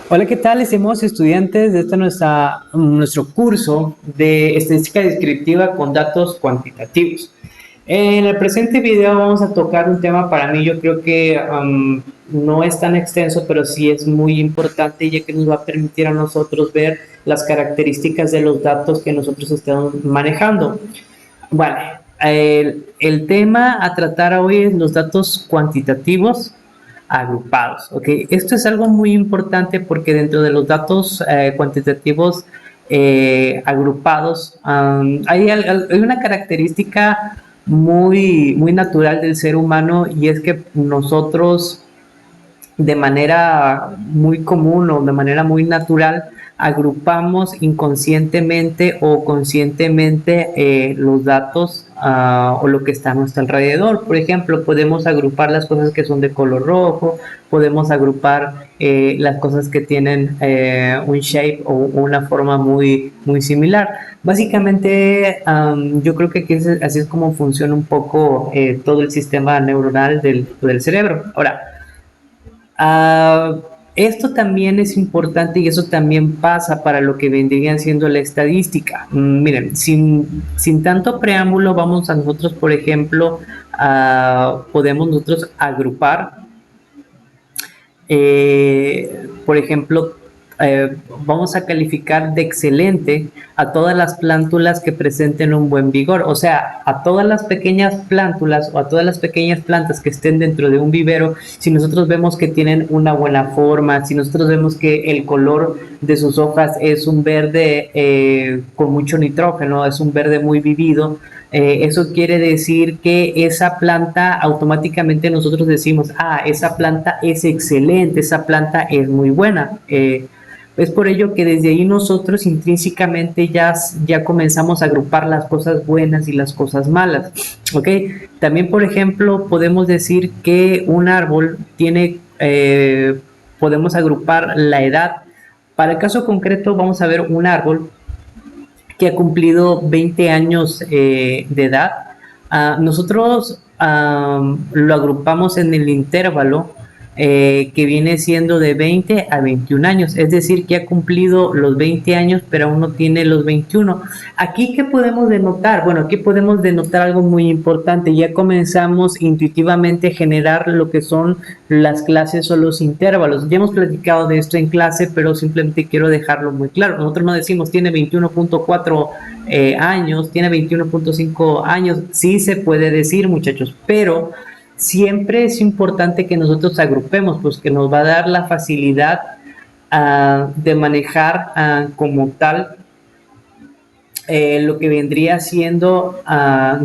Hola, ¿qué tal, estimados estudiantes de nuestro curso de estadística descriptiva con datos cuantitativos? En el presente video vamos a tocar un tema para mí, yo creo que no es tan extenso, pero sí es muy importante, ya que nos va a permitir a nosotros ver las características de los datos que nosotros estamos manejando. Vale, el tema a tratar hoy es los datos cuantitativos agrupados, ¿ok? Esto es algo muy importante porque dentro de los datos cuantitativos agrupados hay una característica muy natural del ser humano, y es que nosotros de manera muy común o de manera muy natural agrupamos inconscientemente o conscientemente los datos o lo que está a nuestro alrededor. Por ejemplo, podemos agrupar las cosas que son de color rojo, podemos agrupar las cosas que tienen un shape o una forma muy similar. Básicamente, yo creo que así es como funciona un poco todo el sistema neuronal del cerebro. Ahora, Uh, esto también es importante y eso también pasa para lo que vendrían siendo la estadística. Miren, sin tanto preámbulo, vamos a nosotros, por ejemplo, podemos nosotros agrupar, por ejemplo, vamos a calificar de excelente a todas las plántulas que presenten un buen vigor, o sea, a todas las pequeñas plántulas o a todas las pequeñas plantas que estén dentro de un vivero. Si nosotros vemos que tienen una buena forma, si nosotros vemos que el color de sus hojas es un verde con mucho nitrógeno, es un verde muy vivido, eso quiere decir que esa planta automáticamente nosotros decimos, esa planta es excelente, esa planta es muy buena. Es por ello que desde ahí nosotros intrínsecamente ya comenzamos a agrupar las cosas buenas y las cosas malas, ¿ok? También, por ejemplo, podemos decir que un árbol tiene, podemos agrupar la edad. Para el caso concreto vamos a ver un árbol que ha cumplido 20 años de edad. Nosotros lo agrupamos en el intervalo que viene siendo de 20 a 21 años, es decir, que ha cumplido los 20 años, pero aún no tiene los 21. Aquí, ¿qué podemos denotar? Bueno, aquí podemos denotar algo muy importante. Ya comenzamos intuitivamente a generar lo que son las clases o los intervalos. Ya hemos platicado de esto en clase, pero simplemente quiero dejarlo muy claro. Nosotros no decimos tiene 21.4 años, tiene 21.5 años. Sí se puede decir, muchachos, pero siempre es importante que nosotros agrupemos, pues que nos va a dar la facilidad de manejar como tal lo que vendría siendo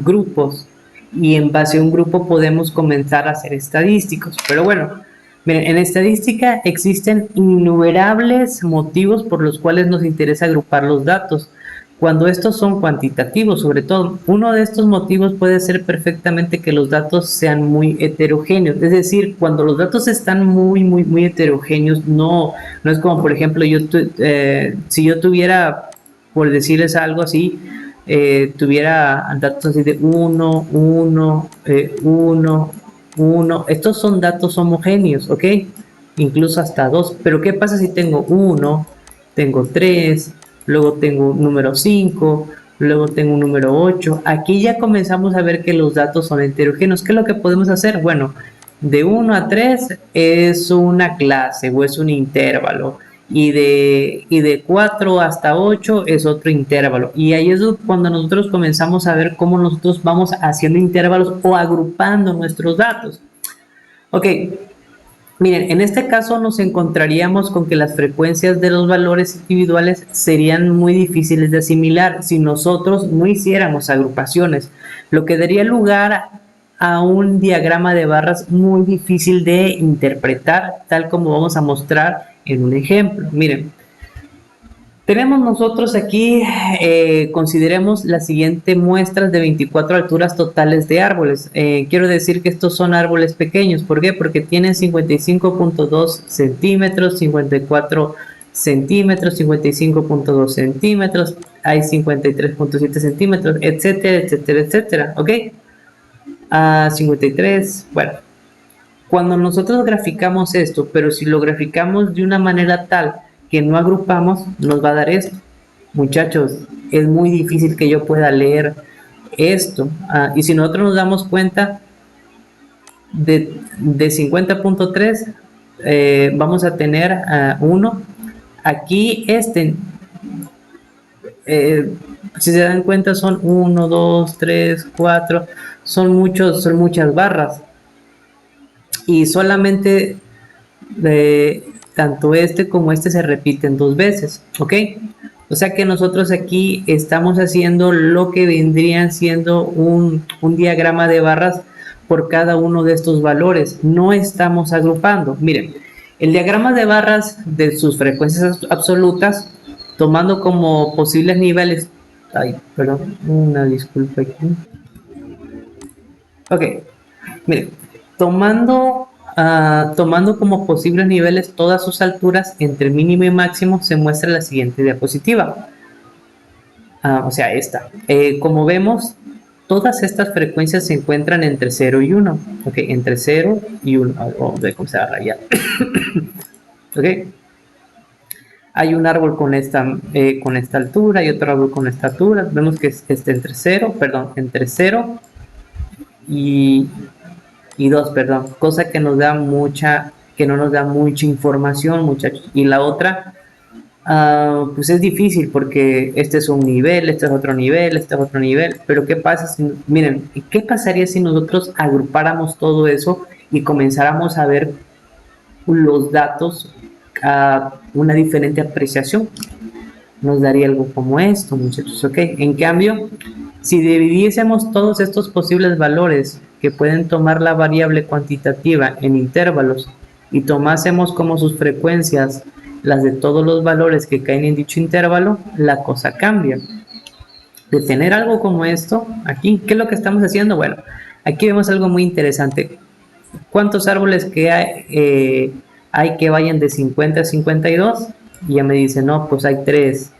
grupos, y en base a un grupo podemos comenzar a hacer estadísticos. Pero bueno, miren, en estadística existen innumerables motivos por los cuales nos interesa agrupar los datos. Cuando estos son cuantitativos, sobre todo, uno de estos motivos puede ser perfectamente que los datos sean muy heterogéneos. Es decir, cuando los datos están muy heterogéneos, no es como, por ejemplo, si yo tuviera, por decirles algo así, tuviera datos así de 1. Estos son datos homogéneos, ¿ok? Incluso hasta 2. Pero ¿qué pasa si tengo 1, tengo 3, luego tengo un número 5, luego tengo un número 8? Aquí ya comenzamos a ver que los datos son heterogéneos. ¿Qué es lo que podemos hacer? Bueno, de 1 a 3 es una clase o es un intervalo, y de 4 hasta 8 es otro intervalo. Y ahí es cuando nosotros comenzamos a ver cómo nosotros vamos haciendo intervalos o agrupando nuestros datos. Ok, miren, en este caso nos encontraríamos con que las frecuencias de los valores individuales serían muy difíciles de asimilar si nosotros no hiciéramos agrupaciones, lo que daría lugar a un diagrama de barras muy difícil de interpretar, tal como vamos a mostrar en un ejemplo. Miren, tenemos nosotros aquí, consideremos las siguientes muestras de 24 alturas totales de árboles. Quiero decir que estos son árboles pequeños. ¿Por qué? Porque tienen 55.2 centímetros, 54 centímetros, 55.2 centímetros, hay 53.7 centímetros, etcétera, etcétera, etcétera. ¿Ok? 53, bueno. Cuando nosotros graficamos esto, pero si lo graficamos de una manera tal que no agrupamos, nos va a dar esto. Muchachos, es muy difícil que yo pueda leer esto. Y si nosotros nos damos cuenta, de 50.3 vamos a tener 1. Aquí si se dan cuenta, son 1, 2, 3, 4, son muchas barras. Y solamente tanto este como este se repiten 2 veces, ¿ok? O sea que nosotros aquí estamos haciendo lo que vendrían siendo un diagrama de barras por cada uno de estos valores. No estamos agrupando. Miren, el diagrama de barras de sus frecuencias absolutas, tomando como posibles niveles... Ay, perdón, una disculpa aquí. Ok, miren, tomando como posibles niveles todas sus alturas entre mínimo y máximo, se muestra la siguiente diapositiva. O sea, esta. Como vemos, todas estas frecuencias se encuentran entre 0 y 1. Ok, entre 0 y 1. Vamos a ver cómo se va a rayar. Ok. Hay un árbol con esta altura y otro árbol con esta altura. Vemos que es entre 0, perdón, entre 0 y 2, perdón, cosa que no nos da mucha información, muchachos. Y la otra, pues es difícil porque este es un nivel, este es otro nivel, este es otro nivel. Pero ¿qué pasa si, miren, qué pasaría si nosotros agrupáramos todo eso y comenzáramos a ver los datos a una diferente apreciación? Nos daría algo como esto, muchachos, ¿ok? En cambio, si dividiésemos todos estos posibles valores que pueden tomar la variable cuantitativa en intervalos y tomásemos como sus frecuencias las de todos los valores que caen en dicho intervalo, la cosa cambia. De tener algo como esto, aquí, ¿qué es lo que estamos haciendo? Bueno, aquí vemos algo muy interesante. ¿Cuántos árboles que hay que vayan de 50 a 52? Y ya me dice, no, pues hay 3.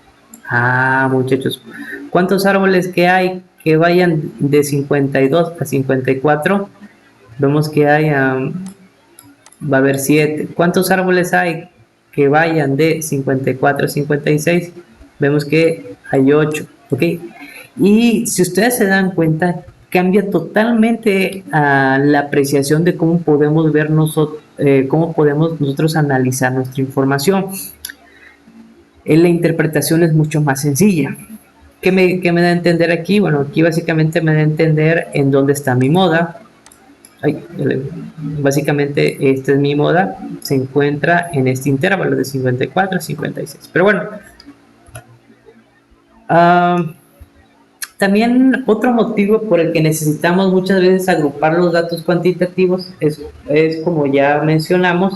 Muchachos, ¿cuántos árboles que hay que vayan de 52 a 54? Vemos que va a haber 7. ¿Cuántos árboles hay que vayan de 54 a 56? Vemos que hay 8, ¿ok? Y si ustedes se dan cuenta, cambia totalmente la apreciación de cómo podemos ver cómo podemos nosotros analizar nuestra información. La interpretación es mucho más sencilla. ¿Qué me da a entender aquí? Bueno, aquí básicamente me da a entender en dónde está mi moda. Básicamente esta es mi moda, se encuentra en este intervalo de 54 a 56. Pero bueno, también otro motivo por el que necesitamos muchas veces agrupar los datos cuantitativos es como ya mencionamos,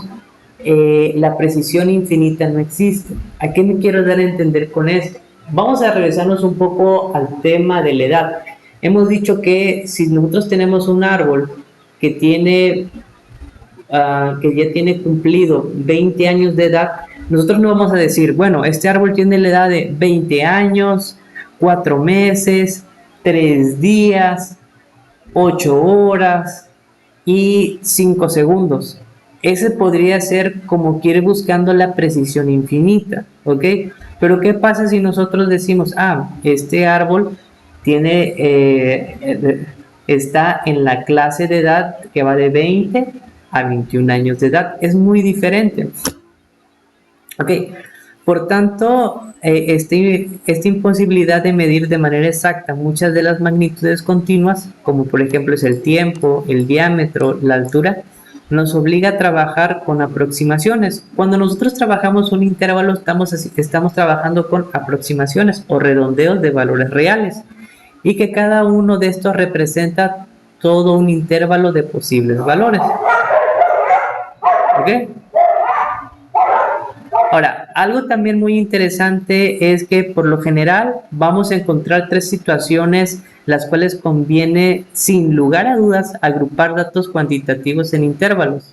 la precisión infinita no existe. ¿A qué me quiero dar a entender con esto? Vamos a regresarnos un poco al tema de la edad. Hemos dicho que si nosotros tenemos un árbol que que ya tiene cumplido 20 años de edad, nosotros no vamos a decir, bueno, este árbol tiene la edad de 20 años, 4 meses, 3 días, 8 horas y 5 segundos. Ese podría ser como quiere buscando la precisión infinita, ¿ok? Pero ¿qué pasa si nosotros decimos, este árbol está en la clase de edad que va de 20 a 21 años de edad? Es muy diferente. Ok, por tanto, esta imposibilidad de medir de manera exacta muchas de las magnitudes continuas, como por ejemplo es el tiempo, el diámetro, la altura, nos obliga a trabajar con aproximaciones. Cuando nosotros trabajamos un intervalo, estamos trabajando con aproximaciones o redondeos de valores reales, y que cada uno de estos representa todo un intervalo de posibles valores. ¿Ok? Ahora, algo también muy interesante es que por lo general vamos a encontrar 3 situaciones las cuales conviene sin lugar a dudas agrupar datos cuantitativos en intervalos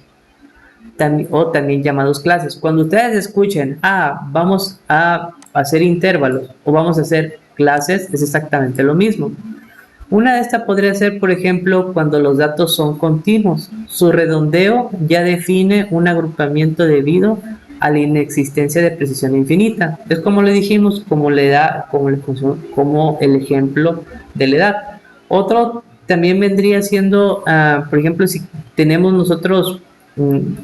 o también llamados clases. Cuando ustedes escuchen, vamos a hacer intervalos o vamos a hacer clases, es exactamente lo mismo. Una de estas podría ser, por ejemplo, cuando los datos son continuos. Su redondeo ya define un agrupamiento debido a la inexistencia de precisión infinita. Es como le dijimos, como la edad, como el ejemplo de la edad. Otro también vendría siendo, por ejemplo, si tenemos nosotros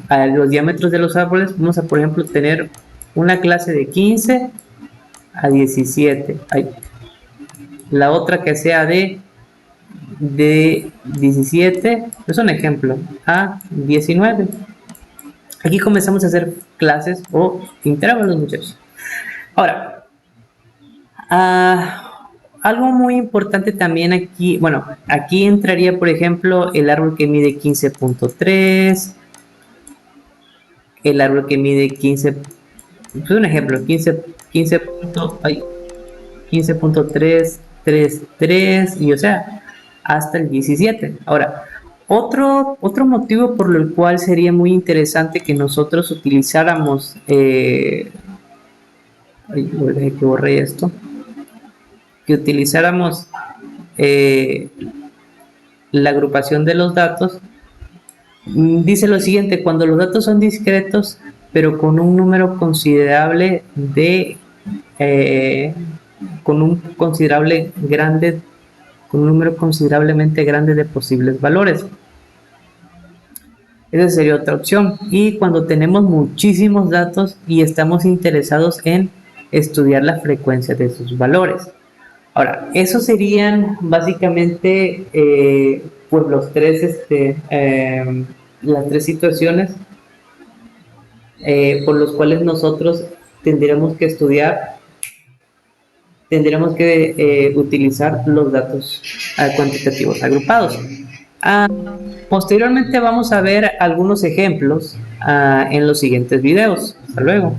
a los diámetros de los árboles, vamos a, por ejemplo, tener una clase de 15 a 17. La otra que sea de 17, es un ejemplo, a 19. Aquí comenzamos a hacer clases o intervalos, muchachos. Ahora, algo muy importante también aquí, bueno, aquí entraría, por ejemplo, el árbol que mide 15.3, el árbol que mide 15, pues un ejemplo, 15, ay, 15.333 y o sea, hasta el 17. Ahora, otro motivo por el cual sería muy interesante que nosotros utilizáramos, que borré esto, que utilizáramos eh, la agrupación de los datos, dice lo siguiente: cuando los datos son discretos, pero con un número considerable eh, con un considerable grande con un número considerablemente grande de posibles valores. Esa sería otra opción. Y cuando tenemos muchísimos datos y estamos interesados en estudiar la frecuencia de sus valores. Ahora, esos serían básicamente pues las tres situaciones por los cuales nosotros tendremos que estudiar, tendremos que utilizar los datos cuantitativos agrupados. Ah, Posteriormente vamos a ver algunos ejemplos en los siguientes videos. Hasta luego.